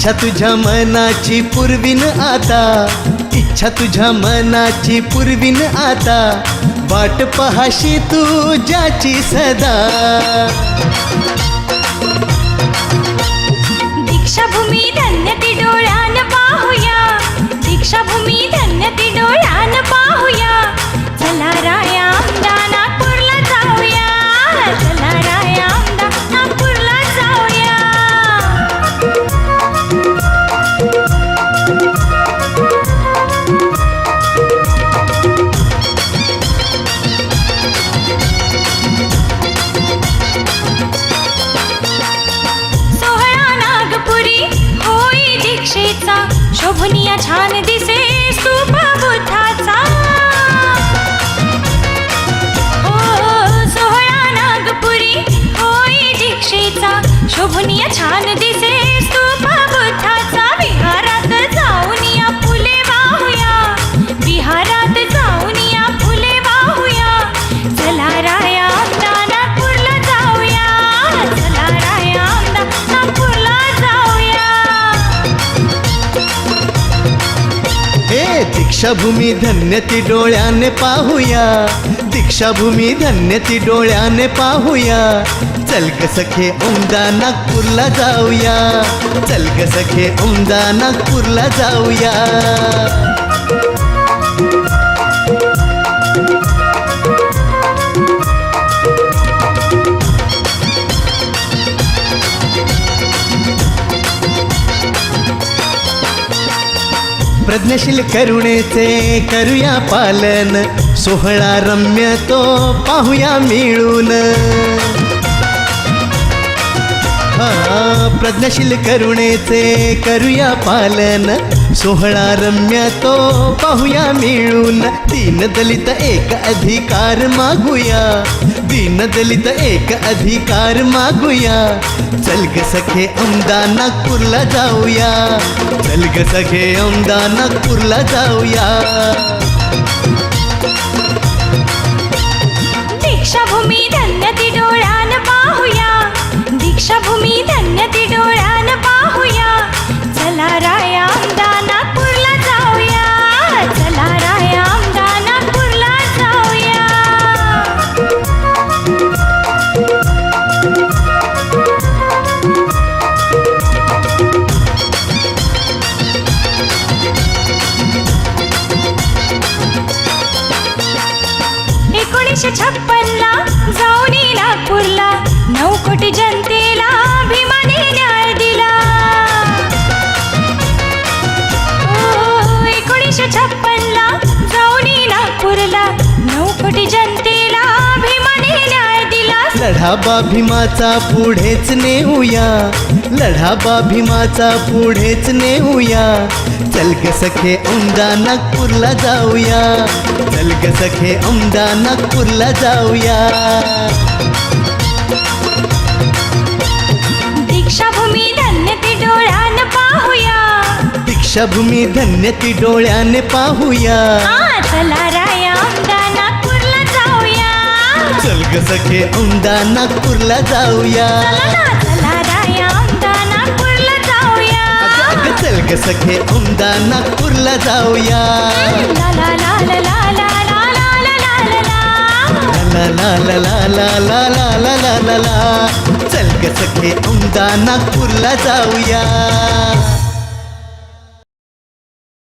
इच्छा तुझ्या मनाची पुरविन आता, इच्छा तुझ्या मनाची पुरविन आता, वाट पहाशी तू ज्याची सदा. दीक्षाभूमी धन्य ती डोळ्यान पाहूया, दीक्षाभूमी धन्य ती डोळ्यान पाहूया. चला राया आमदा नागपूरला जाऊया, चला राया आमदा नागपूरला जाऊया. सोहळा नागपुरी होई दीक्षेचा, शोभनीय छान दिसे स्तूप बुद्धाचा. ओ सोहळा नागपुरी होई दीक्षेचा, शोभनीय छान दिसे स्तूप बुद्धाचा. विहारात जाऊन या फुले वाहूया, विहारात जाऊन या फुले वाहूया. चला राया आमदा नागपूरला जाऊया, चला राया आमदा नागपूरला जाऊया. हे दीक्षाभूमी धन्य ती डोळ्याने पाहूया, दीक्षाभूमी धन्य ती डोळ्याने पाहूया. चल ग सखे औंदा नागपूरला जाऊया, चल ग सखे औंदा नागपूरला जाऊया. प्रज्ञाशील करुणेचे करूया पालन, सोहळा रम्य तो पाहूया मिळून. प्रज्ञाशील करुणेचे करूया पालन, सोहळा रम्य तो पाहूया मिळून. दीनदलित एक अधिकार मागूया, दीनदलित एक अधिकार मागूया. चल ग सखे औंदा नागपूरला जाऊया, चल ग सखे औंदा नागपूरला जाऊया. दीक्षाभूमी धन्य ती डोळ्यान पाहूया, दीक्षाभूमी धन्य ती डोळ्यान पाहूया. चला राया आमदा नागपूरला जाऊया, चला राया आमदा नागपूरला जाऊया. एकोणीसशे 56ला जाऊन नागपूरला 9 कोटी जनतेला अभिमानी न्याय दिला. 1956ला जाऊन नागपूरला 9 कोटी जनतेला अभिमानी न्याय दिला. लढा बा भीमाचा पुढेच नेऊया, लढा बा भीमाचा पुढेच नेऊया. चल ग सखे औंदा नागपूरला जाऊया, चल ग सखे औंदा नागपूरला जाऊया. दीक्षाभूमी धन्य ती डोळ्यान पाहूया, दीक्षाभूमी धन्य ती डोळ्याने पाहूया. चला राया आमदा नागपूरला जाऊया, चल ग सखे औंदा नागपूरला जाऊया. चला राया आमदा नागपूरला जाऊया. चल ग सखे औंदा नागपूरला जाऊया. ला ला ला ला ला ला ला ला ला ला ला. ला ला ला ला ला ला ला ला ला ला. चल ग सखे औंदा नागपूरला जाऊया.